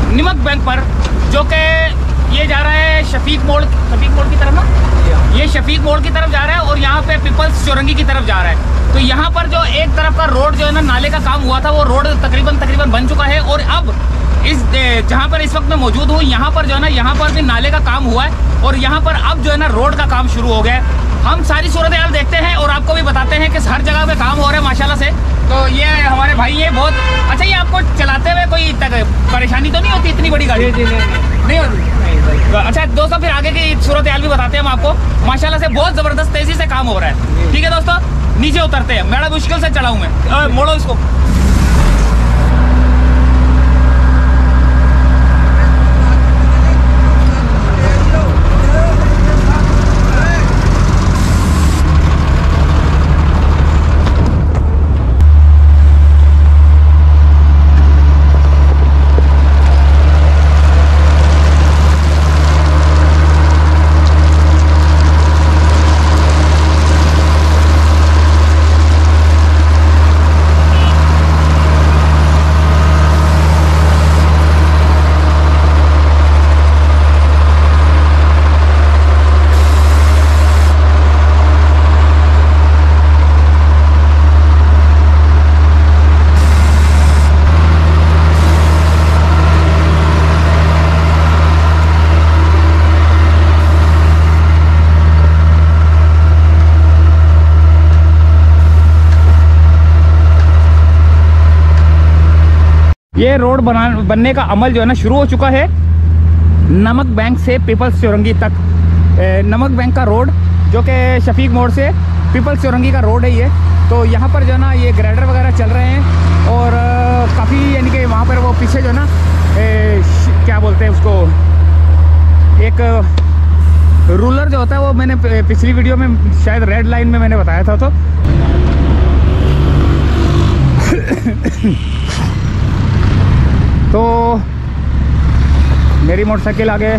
नमक बैंक पर, जो कि ये जा रहा है शफीक मोड़ की तरफ ना, ये शफीक मोड़ की तरफ जा रहा है और यहाँ पे पीपल्स चौरंगी की तरफ जा रहा है। तो यहाँ पर जो एक तरफ का रोड जो है ना, नाले का काम हुआ था, वो रोड तकरीबन बन चुका है। और अब इस जहाँ पर इस वक्त मैं मौजूद हूँ, यहाँ पर जो है ना, यहाँ पर भी नाले का काम हुआ है और यहाँ पर अब जो है ना रोड का काम शुरू हो गया है। हम सारी सूरत हाल देखते हैं और आपको भी बताते हैं कि हर जगह पे काम हो रहा है माशाल्लाह से। तो ये हमारे भाई ये बहुत अच्छा। ये आपको चलाते हुए कोई परेशानी तो नहीं होती इतनी बड़ी गाड़ी? नहीं होती। अच्छा दोस्तों, फिर आगे की सूरत हाल भी बताते हैं हम आपको। माशाल्लाह से बहुत ज़बरदस्त तेज़ी से काम हो रहा है। ठीक है दोस्तों, नीचे उतरते हैं। बड़ा मुश्किल से चढ़ाऊँ मैं, मोड़ो इसको। ये रोड बनने का अमल जो है ना शुरू हो चुका है, नमक बैंक से पीपल्स चौरंगी तक। नमक बैंक का रोड जो कि शफीक मोड़ से पीपल्स चौरंगी का रोड है ये। तो यहाँ पर जो है ना ये ग्रेडर वगैरह चल रहे हैं और काफ़ी, यानी कि वहाँ पर वो पीछे जो है ना क्या बोलते हैं उसको, एक रूलर जो होता है, वो मैंने पिछली वीडियो में शायद रेड लाइन में मैंने बताया था। तो मेरी मोटरसाइकिल आगे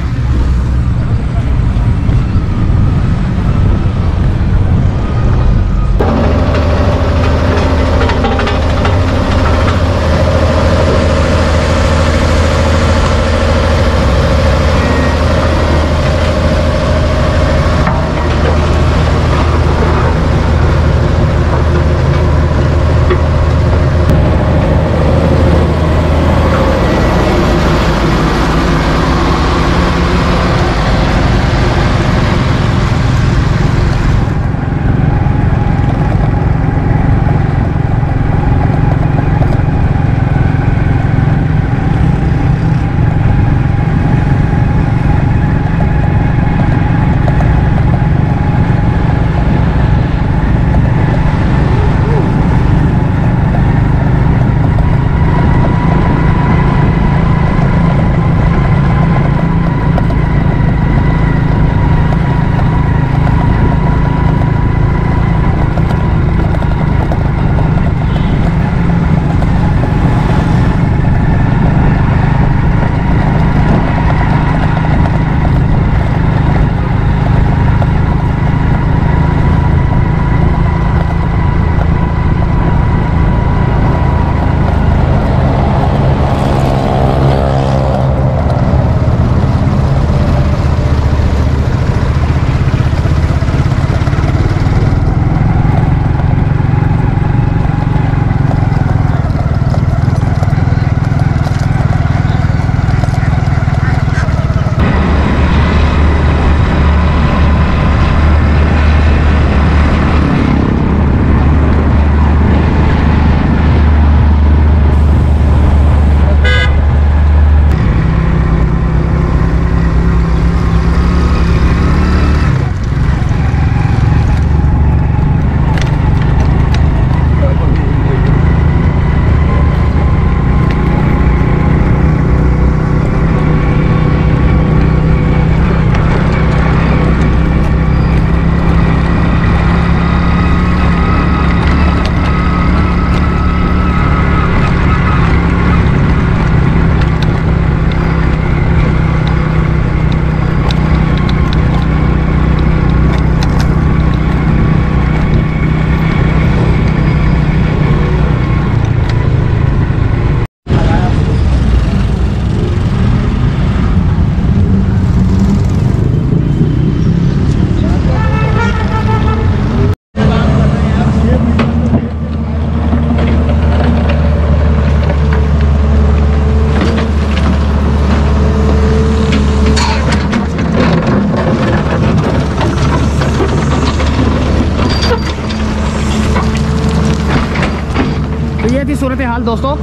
दोस्तों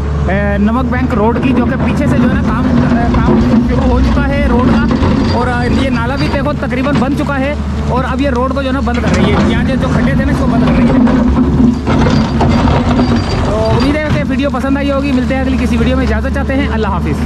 नमक बैंक रोड की, जो कि पीछे से जो है ना काम शुरू हो चुका है रोड का। और ये नाला भी देखो तकरीबन बन चुका है, और अब ये रोड को जो है ना बंद कर रही है। यहाँ जो खड्डे थे ना इसको बंद कर रही है। तो उम्मीद है कि वीडियो पसंद आई होगी। मिलते हैं अगली किसी वीडियो में, इजाज़त चाहते हैं। अल्लाह हाफिज़।